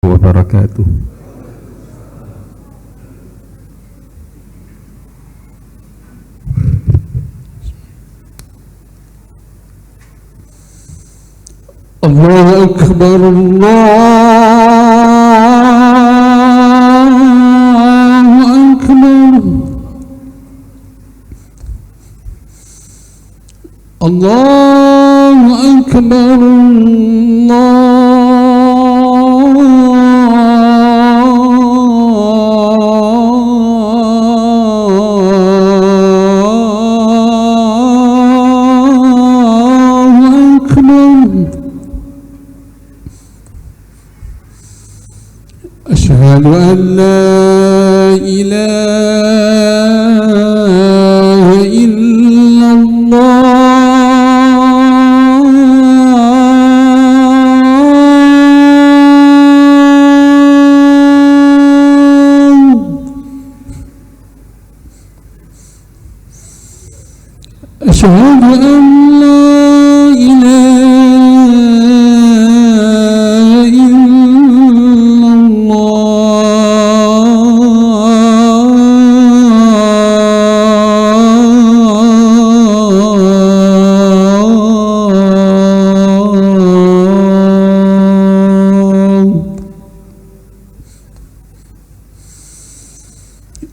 wabarakatuh. Allahu Akbar, Allahu Akbar, Allahu Akbar, أشهد أن لا إله إلا الله. أشهد أن لا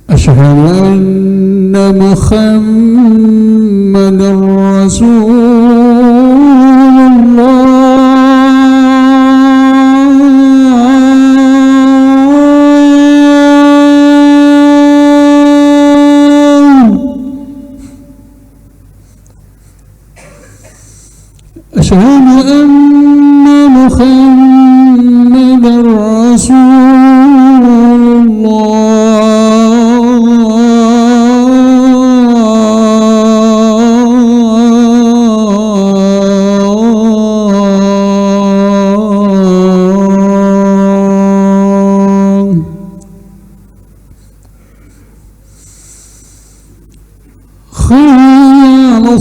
أشهد أن محمدًا رسول الله. أشهد أن محمدًا رسول الله. حي على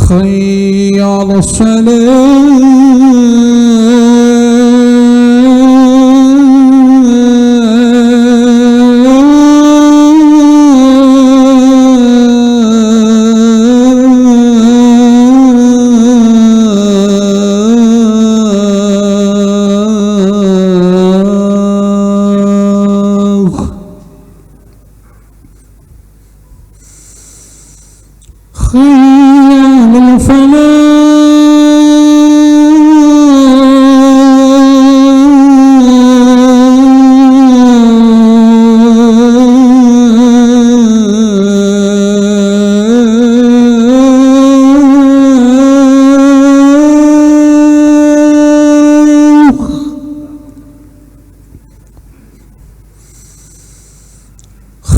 حي على الصلاة.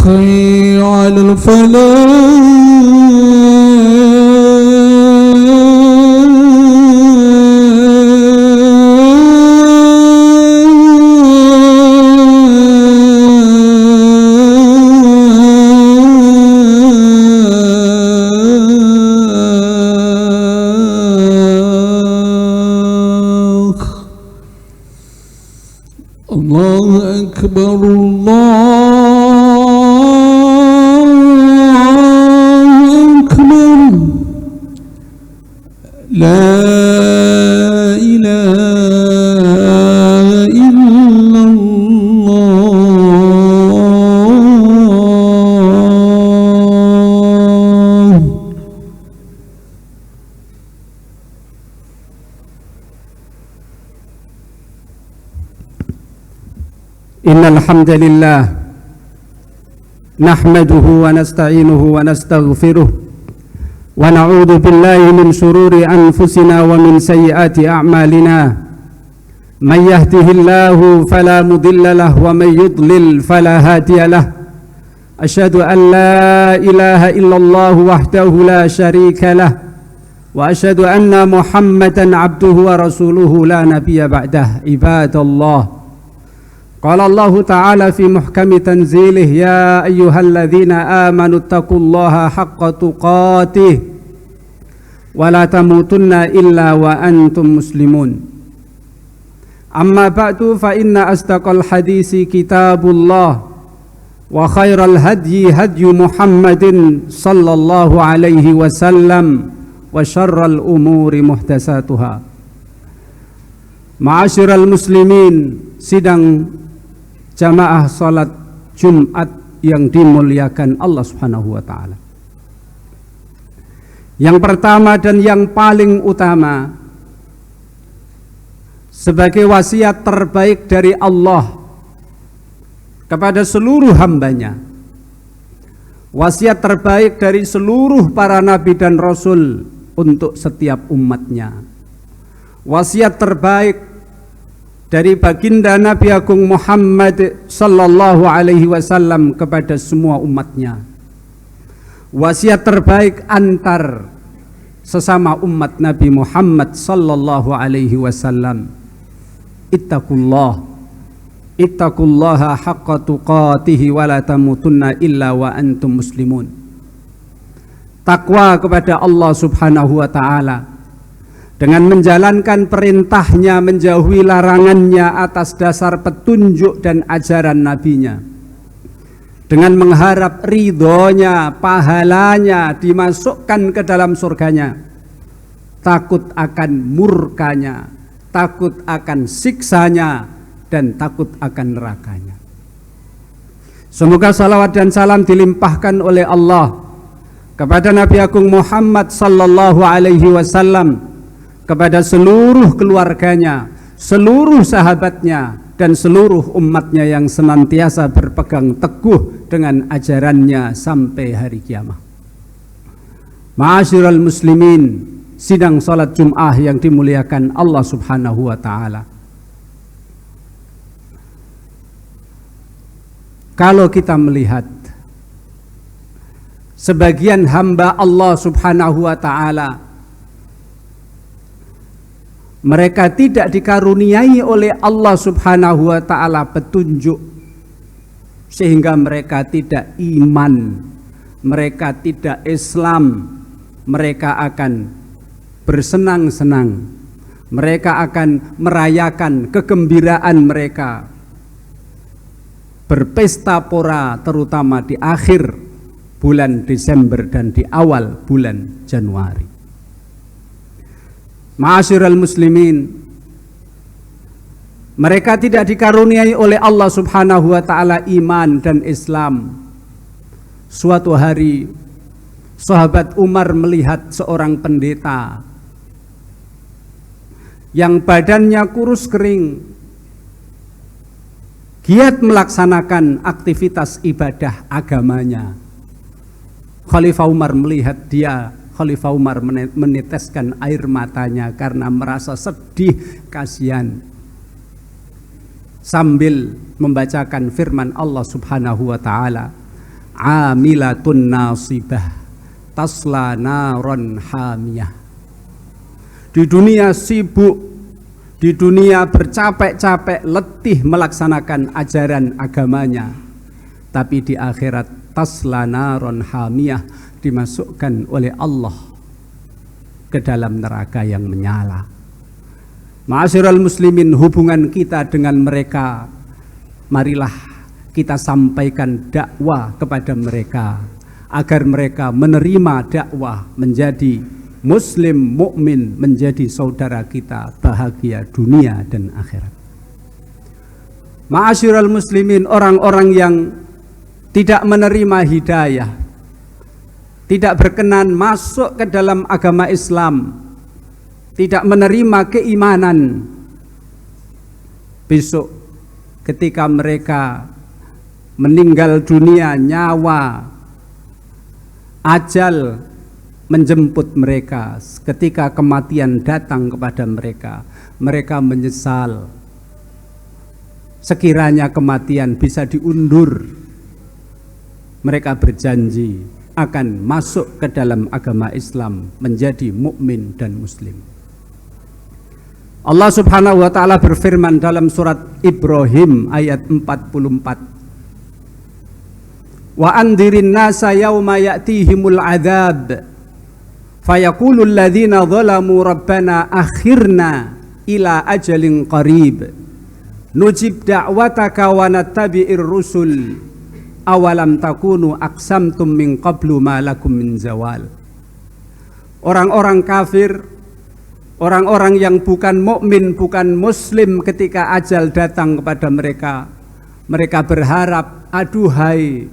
حي على الفلاح. الله أكبر، لا إله إلا الله. إن الحمد لله نحمده ونستعينه ونستغفره ونعوذ بالله من شرور أنفسنا ومن سيئات أعمالنا. من يهده الله فلا مضل له ومن يضلل فلا هادي له. Asyhadu an la ilaha illallah wahdahu la syarika lah wa asyhadu anna Muhammadan abduhu wa rasuluhu la nabiyya ba'dah. Ibadallah, qala Allah ta'ala fi muhkami tanzilih, ya ayyuhalladzina amanu taqullaha haqqa tuqatih wa la tamutunna illa wa antum muslimun. Amma ba'du, fa inna asdaqal hadisi kitabullah wa khairal hadyi hadyu Muhammadin sallallahu alaihi wasallam wa syarral umuri muhdatsatuha. Ma'asyiral muslimin, sidang jamaah salat Jumat yang dimuliakan Allah Subhanahu wa taala. Yang pertama dan yang paling utama, sebagai wasiat terbaik dari Allah kepada seluruh hambanya, wasiat terbaik dari seluruh para nabi dan rasul untuk setiap umatnya, wasiat terbaik dari baginda Nabi Agung Muhammad sallallahu alaihi wasallam kepada semua umatnya, wasiat terbaik antar sesama umat Nabi Muhammad sallallahu alaihi wasallam. Ittaqullaha haqqa tuqatih wa la tamutunna illa wa antum muslimun. Takwa kepada Allah Subhanahu wa taala dengan menjalankan perintahnya, menjauhi larangannya atas dasar petunjuk dan ajaran nabinya, dengan mengharap ridhonya, pahalanya, dimasukkan ke dalam surganya, takut akan murkanya, takut akan siksanya, dan takut akan nerakanya. Semoga salawat dan salam dilimpahkan oleh Allah kepada Nabi Agung Muhammad sallallahu alaihi wasallam, kepada seluruh keluarganya, seluruh sahabatnya, dan seluruh umatnya yang senantiasa berpegang teguh dengan ajarannya sampai hari kiamat. Ma'asyiral muslimin, sidang salat Jum'ah yang dimuliakan Allah Subhanahu wa taala. Kalau kita melihat sebagian hamba Allah Subhanahu wa taala, mereka tidak dikaruniai oleh Allah Subhanahu wa taala petunjuk, sehingga mereka tidak iman, mereka tidak Islam, mereka akan bersenang-senang, mereka akan merayakan kegembiraan mereka, berpesta pora, terutama di akhir bulan Desember dan di awal bulan Januari. Ma'asyiral muslimin, mereka tidak dikaruniai oleh Allah Subhanahu wa taala iman dan Islam. Suatu hari sahabat Umar melihat seorang pendeta yang badannya kurus kering, giat melaksanakan aktivitas ibadah agamanya. Khalifah Umar melihat dia, Khalifah Umar meneteskan air matanya karena merasa sedih, kasihan, sambil membacakan firman Allah Subhanahu wa taala, amilatun nasibah tasla naron hamiyah. Di dunia sibuk, di dunia bercapek-capek, letih melaksanakan ajaran agamanya, tapi di akhirat tasla naron hamiyah, dimasukkan oleh Allah ke dalam neraka yang menyala. Ma'asyiral muslimin, hubungan kita dengan mereka, marilah kita sampaikan dakwah kepada mereka agar mereka menerima dakwah, menjadi muslim mukmin, menjadi saudara kita, bahagia dunia dan akhirat. Ma'asyiral muslimin, orang-orang yang tidak menerima hidayah, tidak berkenan masuk ke dalam agama Islam, tidak menerima keimanan, besok ketika mereka meninggal dunia, nyawa, ajal menjemput mereka, ketika kematian datang kepada mereka, mereka menyesal. Sekiranya kematian bisa diundur, mereka berjanji akan masuk ke dalam agama Islam, menjadi mukmin dan muslim. Allah Subhanahu wa taala berfirman dalam surat Ibrahim ayat 44. Wa andzirin nasa yauma ya'tihimul adzab fayaqulul ladzina zalamu rabbana akhirna ila ajalin qarib nujib da'wataka wa nattabi'ir rusul awalam takunu aqsamtum min qablu ma lakum min zawal. Orang-orang kafir, orang-orang yang bukan mukmin, bukan muslim, ketika ajal datang kepada mereka, mereka berharap, aduhai,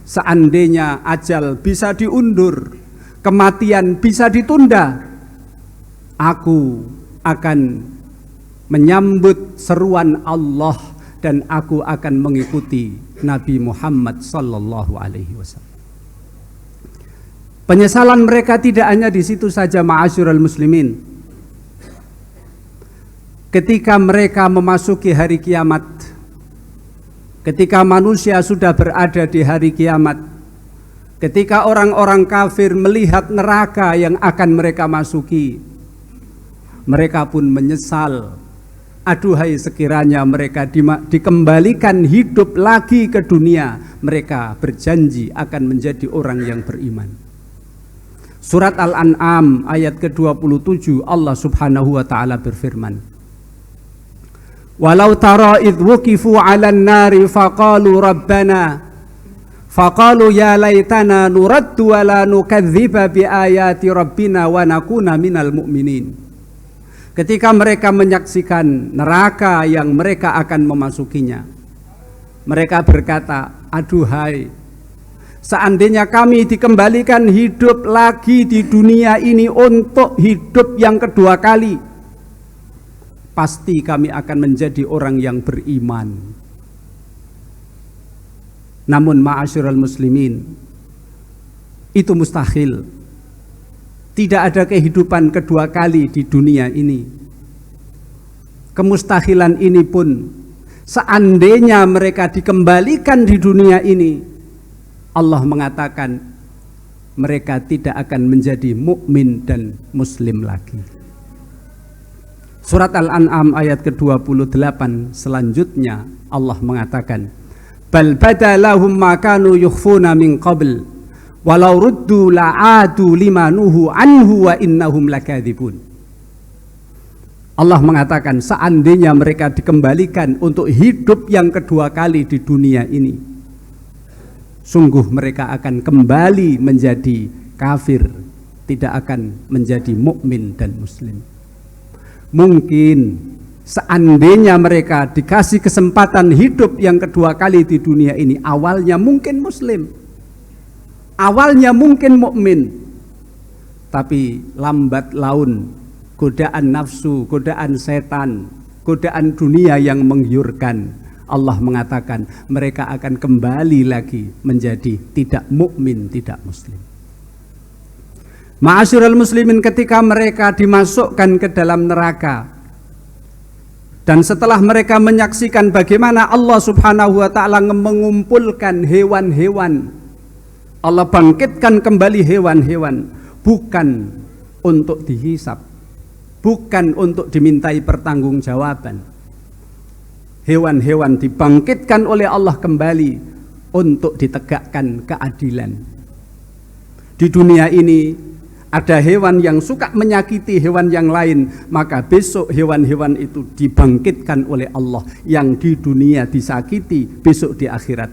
seandainya ajal bisa diundur, kematian bisa ditunda, aku akan menyambut seruan Allah dan aku akan mengikuti Nabi Muhammad sallallahu alaihi wasallam. Penyesalan mereka tidak hanya di situ saja, ma'asyiral muslimin. Ketika mereka memasuki hari kiamat, ketika manusia sudah berada di hari kiamat, ketika orang-orang kafir melihat neraka yang akan mereka masuki, mereka pun menyesal. Aduhai, sekiranya mereka dikembalikan hidup lagi ke dunia, mereka berjanji akan menjadi orang yang beriman. Surat Al-An'am ayat ke-27, Allah Subhanahu wa taala berfirman, walau tara idh wuqifu 'alan nari faqalu rabbana faqalu ya laitana nuraddu wa la nukadziba bi ayati rabbina wa nakuna minal mu'minin. Ketika mereka menyaksikan neraka yang mereka akan memasukinya, mereka berkata, aduhai, seandainya kami dikembalikan hidup lagi di dunia ini untuk hidup yang kedua kali, pasti kami akan menjadi orang yang beriman. Namun ma'asyiral muslimin, itu mustahil. Tidak ada kehidupan kedua kali di dunia ini. Kemustahilan ini pun, seandainya mereka dikembalikan di dunia ini, Allah mengatakan mereka tidak akan menjadi mukmin dan muslim lagi. Surat Al-An'am ayat ke-28 selanjutnya Allah mengatakan, bal badalahum ma kanu yukhfuna min qabl walau ruddu la'adu lima nuhu anhu wa innahum lakadzibun. Allah mengatakan seandainya mereka dikembalikan untuk hidup yang kedua kali di dunia ini, sungguh mereka akan kembali menjadi kafir, tidak akan menjadi mukmin dan muslim. Mungkin seandainya mereka dikasih kesempatan hidup yang kedua kali di dunia ini, awalnya mungkin muslim, awalnya mungkin mukmin, tapi lambat laun godaan nafsu, godaan setan, godaan dunia yang menggiurkan, Allah mengatakan mereka akan kembali lagi menjadi tidak mukmin, tidak muslim. Ma'asyiral muslimin, ketika mereka dimasukkan ke dalam neraka, dan setelah mereka menyaksikan bagaimana Allah Subhanahu wa taala mengumpulkan hewan-hewan, Allah bangkitkan kembali hewan-hewan, bukan untuk dihisab, bukan untuk dimintai pertanggungjawaban. Hewan-hewan dibangkitkan oleh Allah kembali untuk ditegakkan keadilan. Di dunia ini ada hewan yang suka menyakiti hewan yang lain, maka besok hewan-hewan itu dibangkitkan oleh Allah. Yang di dunia disakiti, besok di akhirat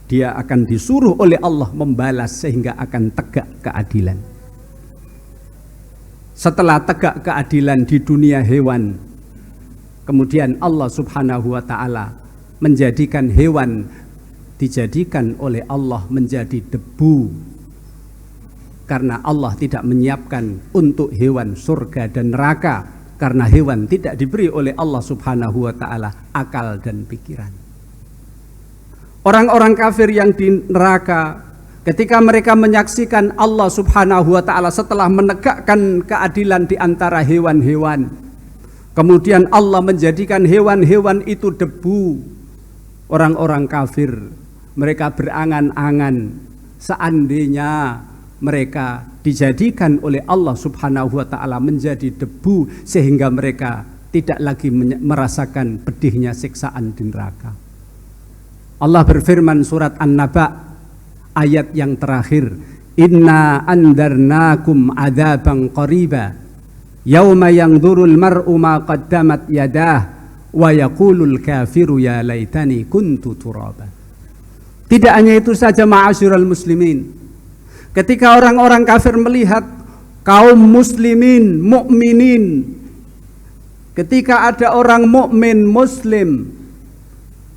dia akan disuruh oleh Allah membalas sehingga akan tegak keadilan. Setelah tegak keadilan di dunia hewan, kemudian Allah Subhanahu wa taala menjadikan hewan, dijadikan oleh Allah menjadi debu, karena Allah tidak menyiapkan untuk hewan surga dan neraka, karena hewan tidak diberi oleh Allah Subhanahu wa taala akal dan pikiran. Orang-orang kafir yang di neraka, ketika mereka menyaksikan Allah Subhanahu wa taala setelah menegakkan keadilan di antara hewan-hewan, kemudian Allah menjadikan hewan-hewan itu debu. Orang-orang kafir, mereka berangan-angan, seandainya mereka dijadikan oleh Allah Subhanahu wa taala menjadi debu sehingga mereka tidak lagi merasakan pedihnya siksaan di neraka. Allah berfirman surat An-Naba ayat yang terakhir, inna andarnakum adzaban qariba yauma yanzurul mar'u ma qaddamat yadah wa yaqulul kafiru ya laitani kuntu turaba. Tidak hanya itu saja ma'asyiral muslimin, ketika orang-orang kafir melihat kaum muslimin, mukminin, ketika ada orang mukmin muslim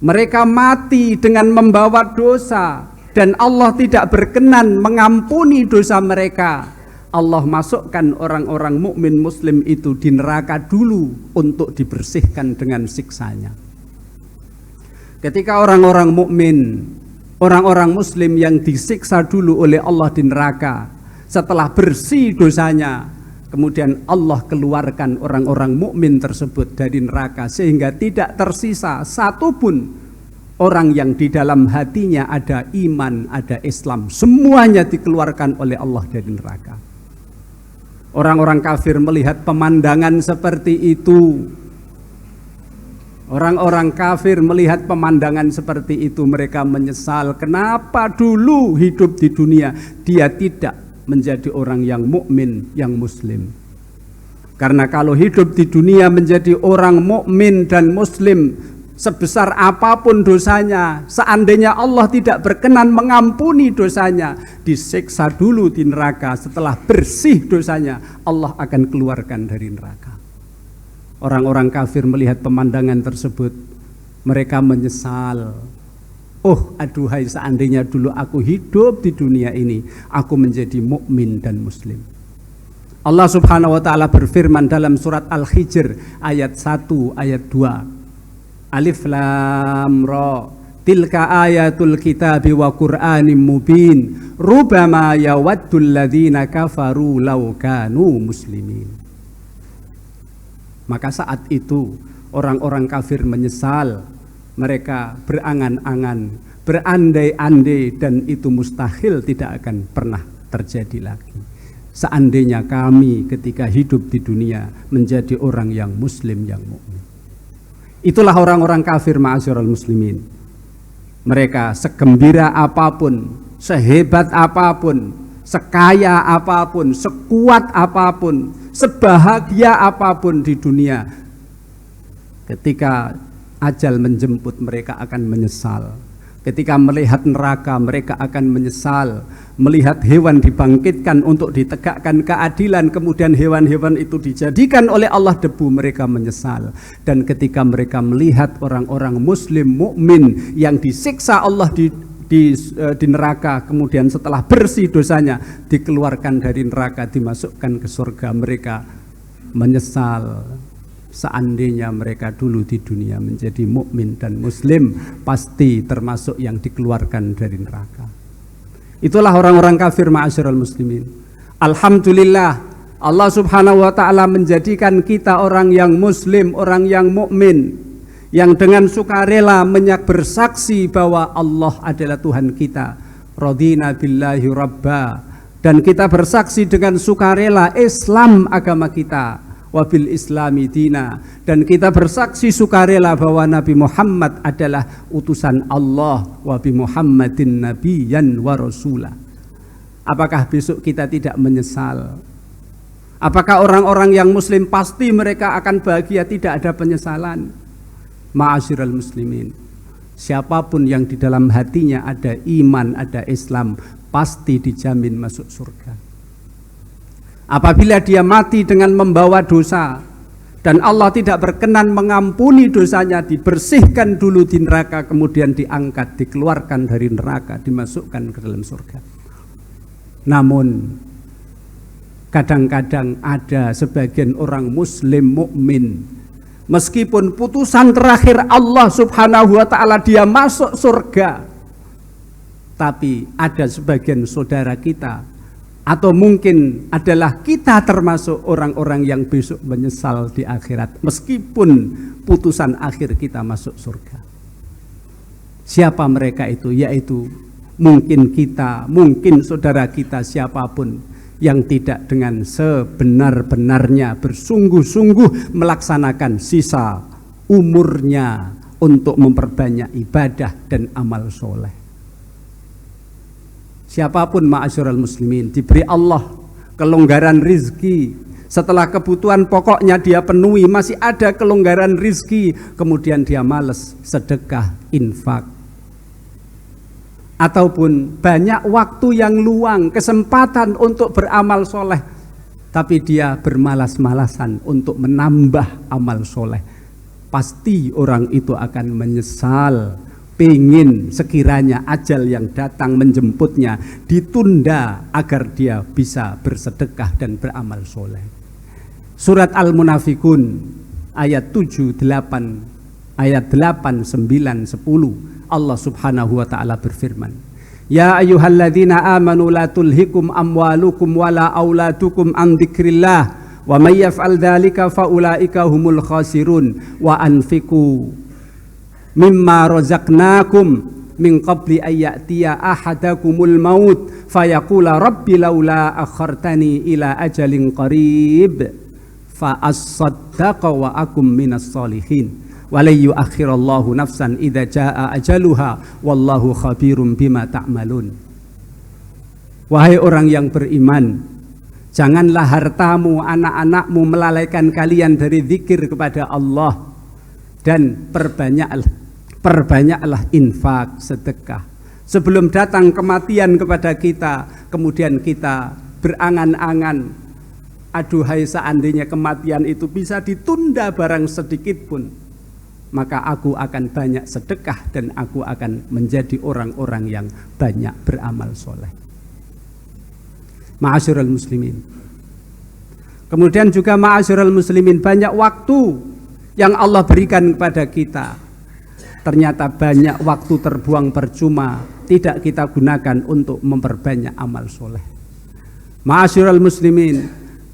mereka mati dengan membawa dosa dan Allah tidak berkenan mengampuni dosa mereka, Allah masukkan orang-orang mukmin muslim itu di neraka dulu untuk dibersihkan dengan siksanya. Ketika orang-orang mukmin, orang-orang muslim yang disiksa dulu oleh Allah di neraka, setelah bersih dosanya, kemudian Allah keluarkan orang-orang mukmin tersebut dari neraka sehingga tidak tersisa satupun orang yang di dalam hatinya ada iman, ada Islam. Semuanya dikeluarkan oleh Allah dari neraka. Orang-orang kafir melihat pemandangan seperti itu. Orang-orang kafir melihat pemandangan seperti itu, mereka menyesal. Kenapa dulu hidup di dunia dia tidak menjadi orang yang mukmin, yang muslim? Karena kalau hidup di dunia menjadi orang mukmin dan muslim, sebesar apapun dosanya, seandainya Allah tidak berkenan mengampuni dosanya, disiksa dulu di neraka. Setelah bersih dosanya, Allah akan keluarkan dari neraka. Orang-orang kafir melihat pemandangan tersebut, mereka menyesal. Oh, aduhai, seandainya dulu aku hidup di dunia ini, aku menjadi mukmin dan muslim. Allah Subhanahu wa taala berfirman dalam surat Al-Hijr ayat 1, ayat 2. Alif lam ra tilka ayatul kitabi wa qur'anim mubin rubama yawaddul ladzina kafaru law kanu muslimin. Maka saat itu orang-orang kafir menyesal, mereka berangan-angan, berandai-andai, dan itu mustahil tidak akan pernah terjadi lagi. Seandainya kami ketika hidup di dunia menjadi orang yang muslim, yang mukmin. Itulah orang-orang kafir ma'asyiral muslimin. Mereka segembira apapun, sehebat apapun, sekaya apapun, sekuat apapun, sebahagia apapun di dunia, ketika ajal menjemput mereka akan menyesal. Ketika melihat neraka mereka akan menyesal. Melihat hewan dibangkitkan untuk ditegakkan keadilan, kemudian hewan-hewan itu dijadikan oleh Allah debu, mereka menyesal. Dan ketika mereka melihat orang-orang muslim mukmin yang disiksa Allah di neraka, kemudian setelah bersih dosanya dikeluarkan dari neraka, dimasukkan ke surga, mereka menyesal. Seandainya mereka dulu di dunia menjadi mukmin dan muslim, pasti termasuk yang dikeluarkan dari neraka. Itulah orang-orang kafir ma'asyiral muslimin. Alhamdulillah, Allah Subhanahu wa taala menjadikan kita orang yang muslim, orang yang mukmin, yang dengan sukarela bersaksi bahwa Allah adalah Tuhan kita. Radina billahi rabba, dan kita bersaksi dengan sukarela Islam agama kita. Wabil islami dina, dan kita bersaksi sukarela bahwa Nabi Muhammad adalah utusan Allah. Wabi Muhammadin nabiyyan wa rasula. Apakah besok kita tidak menyesal? Apakah orang-orang yang muslim pasti mereka akan bahagia, tidak ada penyesalan? Ma'asyiral muslimin, siapapun yang di dalam hatinya ada iman, ada Islam, pasti dijamin masuk surga. Apabila dia mati dengan membawa dosa dan Allah tidak berkenan mengampuni dosanya, dibersihkan dulu di neraka, kemudian diangkat, dikeluarkan dari neraka, dimasukkan ke dalam surga. Namun kadang-kadang ada sebagian orang muslim mukmin, meskipun putusan terakhir Allah Subhanahu wa taala dia masuk surga, tapi ada sebagian saudara kita, atau mungkin adalah kita termasuk orang-orang yang besok menyesal di akhirat meskipun putusan akhir kita masuk surga. Siapa mereka itu? Yaitu Mungkin kita, mungkin saudara kita siapapun yang tidak dengan sebenar-benarnya bersungguh-sungguh melaksanakan sisa umurnya untuk memperbanyak ibadah dan amal soleh. Siapapun ma'asyiral muslimin diberi Allah kelonggaran rizki, setelah kebutuhan pokoknya dia penuhi, masih ada kelonggaran rizki, kemudian dia malas sedekah, infak, ataupun banyak waktu yang luang, kesempatan untuk beramal soleh, tapi dia bermalas-malasan untuk menambah amal soleh. Pasti orang itu akan menyesal, pengen sekiranya ajal yang datang menjemputnya ditunda agar dia bisa bersedekah dan beramal soleh. Surat Al-Munafikun ayat 7, 8, ayat 8, 9, 10. Allah subhanahu wa ta'ala berfirman, Ya ayyuhalladzina amanu la tulhikum amwalukum wala auladukum an dzikrillah wa may yaf'al dzalika faulaika humul khasirun wa anfiqu mimma razaqnakum min qabli ayyatiya ahadakumul maut fayaqula rabbi laula akhartani ila ajalin qarib fa as-saddaqa wa akum minas solihin walay yuakhirallahu nafsan idza jaa ajaluha wallahu khabirum bima ta'malun. Wahai orang yang beriman, janganlah hartamu, anak-anakmu melalaikan kalian dari zikir kepada Allah, dan perbanyaklah infak, sedekah. Sebelum datang kematian kepada kita, kemudian kita berangan-angan, aduhai seandainya kematian itu bisa ditunda barang sedikit pun, maka aku akan banyak sedekah dan aku akan menjadi orang-orang yang banyak beramal soleh. Ma'asyiral muslimin. Kemudian juga ma'asyiral muslimin, banyak waktu yang Allah berikan kepada kita. Ternyata banyak waktu terbuang percuma, tidak kita gunakan untuk memperbanyak amal soleh. Ma'asyiral muslimin,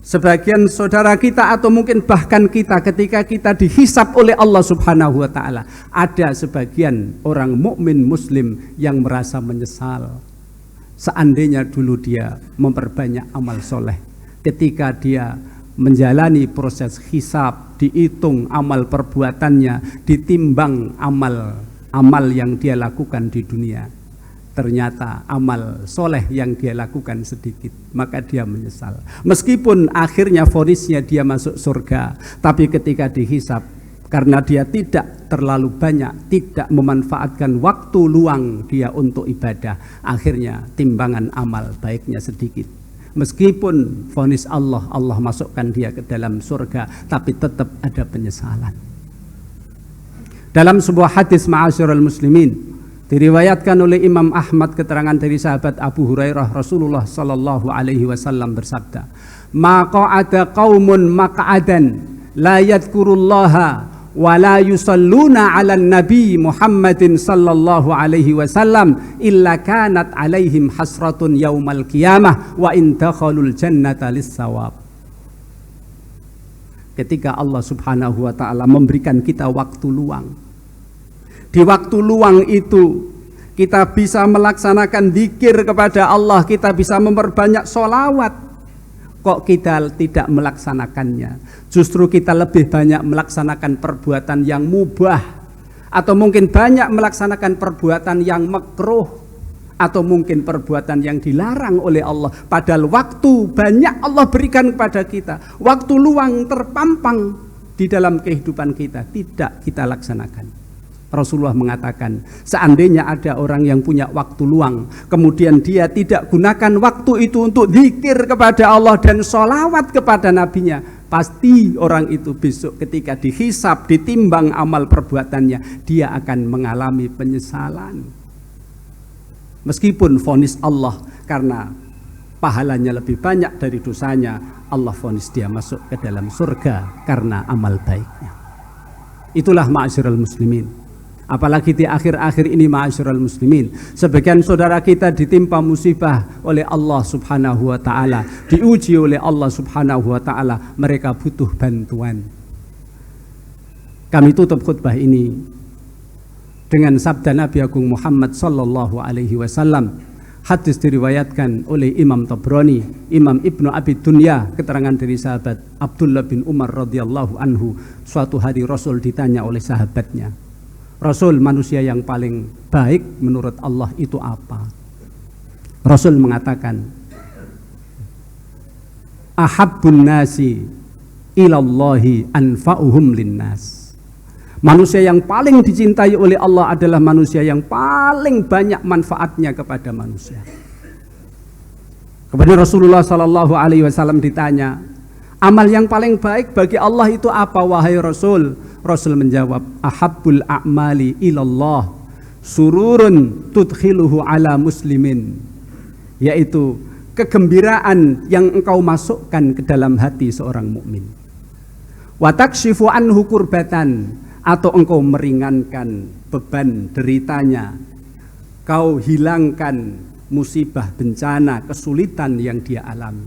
sebagian saudara kita atau mungkin bahkan kita ketika kita dihisab oleh Allah subhanahu wa ta'ala, ada sebagian orang mukmin muslim yang merasa menyesal seandainya dulu dia memperbanyak amal soleh. Ketika dia menjalani proses hisab, dihitung amal perbuatannya, ditimbang amal yang dia lakukan di dunia, ternyata amal soleh yang dia lakukan sedikit, maka dia menyesal. Meskipun akhirnya vonisnya dia masuk surga, tapi ketika dihisab, karena dia tidak terlalu banyak, tidak memanfaatkan waktu luang dia untuk ibadah, akhirnya timbangan amal baiknya sedikit. Meskipun vonis Allah masukkan dia ke dalam surga, tapi tetap ada penyesalan. Dalam sebuah hadis ma'asyiral muslimin, diriwayatkan oleh Imam Ahmad keterangan dari sahabat Abu Hurairah, Rasulullah sallallahu alaihi wasallam bersabda, "Ma qa'ada qaumun maq'adan la yadhkurullaha wa la yusalluna 'alan nabi Muhammadin sallallahu alaihi wasallam illa kanat 'alaihim hasratun yaumal qiyamah wa in dakhalul jannata lis-sawab." Ketika Allah subhanahu wa ta'ala memberikan kita waktu luang, di waktu luang itu kita bisa melaksanakan zikir kepada Allah, kita bisa memperbanyak sholawat. Kok kita tidak melaksanakannya? Justru kita lebih banyak melaksanakan perbuatan yang mubah, atau mungkin banyak melaksanakan perbuatan yang makruh, atau mungkin perbuatan yang dilarang oleh Allah. Padahal waktu banyak Allah berikan kepada kita, waktu luang terpampang di dalam kehidupan kita, tidak kita laksanakan. Rasulullah mengatakan, seandainya ada orang yang punya waktu luang, kemudian dia tidak gunakan waktu itu untuk zikir kepada Allah dan sholawat kepada nabinya, pasti orang itu besok ketika dihisab, ditimbang amal perbuatannya, dia akan mengalami penyesalan. Meskipun vonis Allah karena pahalanya lebih banyak dari dosanya, Allah vonis dia masuk ke dalam surga karena amal baiknya. Itulah ma'asyiral muslimin. Apalagi di akhir-akhir ini ma'asyiral muslimin, sebagian saudara kita ditimpa musibah oleh Allah subhanahu wa ta'ala, diuji oleh Allah subhanahu wa ta'ala, mereka butuh bantuan. Kami tutup khutbah ini dengan sabda Nabi Agung Muhammad sallallahu alaihi wasallam. Hadis diriwayatkan oleh Imam Tabrani, Imam Ibnu Abi Dunya, keterangan dari sahabat Abdullah bin Umar radhiyallahu anhu. Suatu hari Rasul ditanya oleh sahabatnya, Rasul, manusia yang paling baik menurut Allah itu apa? Rasul mengatakan, ahabbun nasi ilallahi anfa'uhum linnas. Manusia yang paling dicintai oleh Allah adalah manusia yang paling banyak manfaatnya kepada manusia. Kepada Rasulullah Sallallahu Alaihi Wasallam ditanya, amal yang paling baik bagi Allah itu apa wahai Rasul? Rasul menjawab, ahabbul a'mali ilallah sururun tudkhiluhu ala muslimin, yaitu kegembiraan yang engkau masukkan ke dalam hati seorang mukmin. Wa takshifu anhu kurbatan, atau engkau meringankan beban deritanya, kau hilangkan musibah, bencana, kesulitan yang dia alami.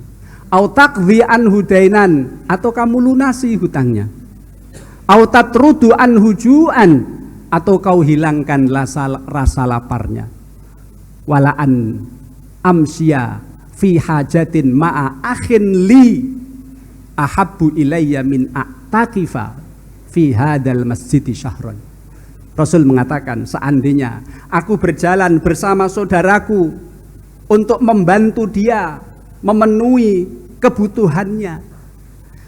Au taqdhi anhu dainan, atau kamu lunasi hutangnya. Au tatrudu anhu ju'an, atau kau hilangkan rasa laparnya. Walaan amsya fi hajatin ma'a akhin li ahabbu ilayya min a'taqifa fi hadal masjid syahron. Rasul mengatakan, seandainya aku berjalan bersama saudaraku untuk membantu dia memenuhi kebutuhannya,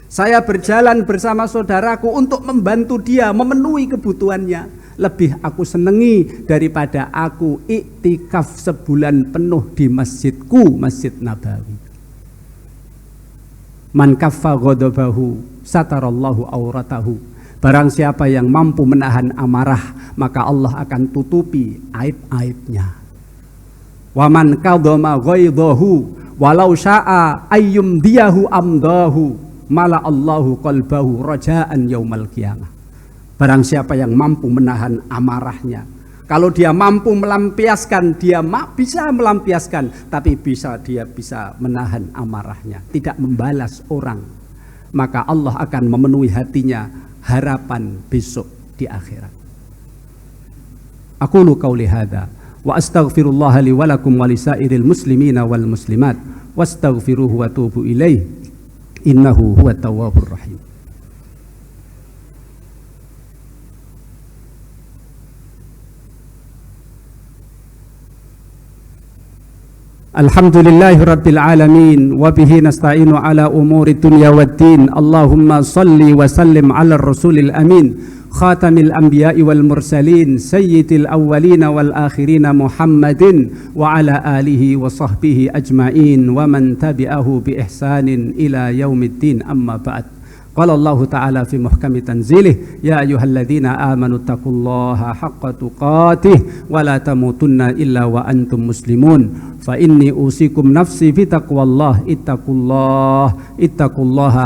saya berjalan bersama saudaraku untuk membantu dia memenuhi kebutuhannya, lebih aku senangi daripada aku iktikaf sebulan penuh di masjidku, Masjid Nabawi. Man kaffa ghadabahu satarallahu auratahu. Barang siapa yang mampu menahan amarah, maka Allah akan tutupi aib-aibnya. Wa man qadama ghaidahu walau syaa ayyumdiyahu amdahu mala Allahu qalbahu rajaan yaumal qiyamah. Barang siapa yang mampu menahan amarahnya, kalau dia mampu melampiaskan, dia bisa melampiaskan, tapi dia bisa menahan amarahnya, tidak membalas orang, maka Allah akan memenuhi hatinya harapan besok di akhirat. Aqulu qauli hadza wa astaghfirullah li wa lakum wa lisairil muslimina wal muslimat wastaghfiruhu wa tubu ilaih innahu huwat tawwabur rahim. Alhamdulillahi rabbil alamin wa bihi nasta'inu ala umuri dunya waddin. Allahumma salli wa sallim ala rasulil amin khatamil anbiya'i wal mursalin sayyidil awwalin wal akhirin Muhammadin wa ala alihi wa sahbihi ajma'in wa man tabi'ahu bi ihsanin ila yaumiddin, amma ba'd. Qala Allah Ta'ala fi muhkami tanzilih, ya ayyuhalladzina amanu taqullaha haqqa tuqatih wa la tamutunna illa wa antum muslimun. Fa inni usikum nafsi fi taqwallah ittaqullaha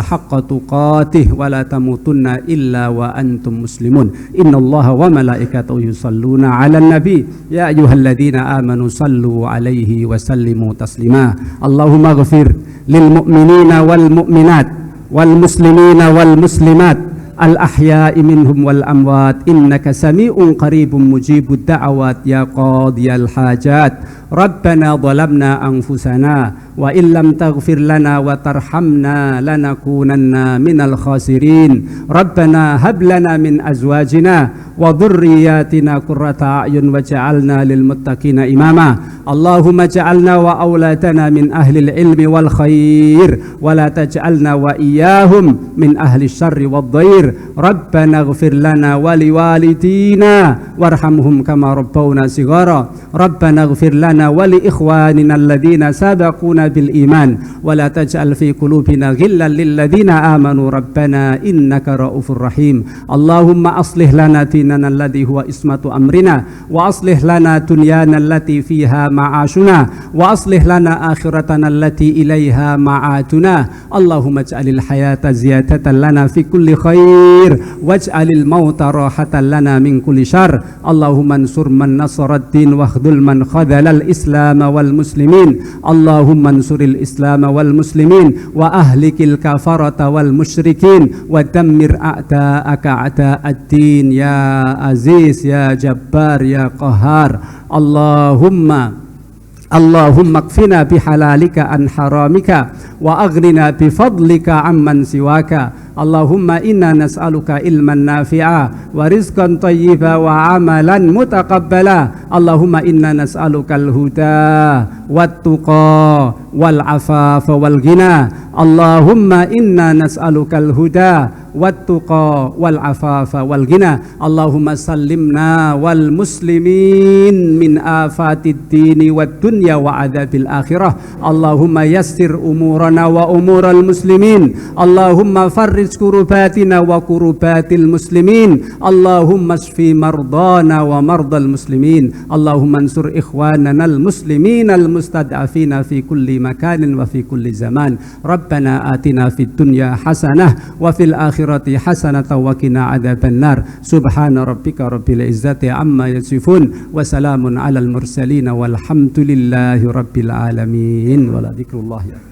haqqa tuqatih wa la tamutunna illa wa antum muslimun. Innallaha wa malaikatahu yusalluna 'alan nabi ya ayyuhalladzina amanu sallu 'alaihi wa sallimu taslima. Allahumma ighfir lil mu'minina wal mu'minat wal muslimina wal muslimat al ahya'i minhum wal amwat innaka sami'un qaribun mujibud da'awat ya qadiyal hajat. Rabbana zalamna anfusana wa illam taghfir lana wa tarhamna lanakunanna minal khasirin. Rabbana hab lana min azwajina wa dhurriyyatina qurrata a'yun waj'alna lil muttaqina imama. Allahumma ja'alna wa auladana min ahli ilmi wal khair wa la taj'alna wa iyyahum min ahli syarri wad dhair. Rabbana ighfir lana wa liwalidina warhamhum kama rabbawna shighara. Rabbana ighfir lana wa li ikhwanina alladhina sabaquna bil iman wa la taj'al fi qulubina ghillan lil ladzina amanu rabbana innaka raufur rahim. Allahumma aslih lana dinana alladhi huwa ismatu amrina wa aslih lana dunyana allati fiha ma'ashuna wa aslih lana akhiratana allati ilaiha ma'atuna. Allahumma ij'alil hayata ziyadatan lana fi kulli khair waj'alil mauta rahatan lana min kulli syarr. Allahumma ansur man nasara ad-din wa khdhul man khadhala Islam wal muslimin. Allahumma ansuril Islam wal muslimin wa ahlikil kafarata wal musyrikin wa dammir a'da'aka a'da'ad-din ya aziz ya jabbar ya qahar. Allahumma kfina bihalalika an haramika wa aghnina bifadlika amman siwaka. Allahumma inna nas'aluka ilman nafi'a wa rizqan tayyiba wa amalan mutaqabbala. Allahumma inna nas'aluka al-huda wat tuqa wal afafa wal ghina. Allahumma inna nas'aluka al-huda wat tuqa wal afafa wal ghina. Allahumma sallimna wal muslimin min afatid dini wad dunya wa adzabil akhirah. Allahumma yassir umurana wa umural muslimin. Allahumma farrij kurubatina wa kurubatil muslimin. Allahumma shfi mardana wa mardal muslimin. Allahumma ansur ikhwanana al muslimin al mustad'afina fi kulli makanin wa fi kulli zaman. Rabbana atina fid dunya hasanah wa fil akhirati hasanatan wa qina adzaban nar. Subhana rabbika rabbil izzati amma yasifun wa salamun alal mursalin walhamdulillahi rabbil alamin. Wala dzikrullah ya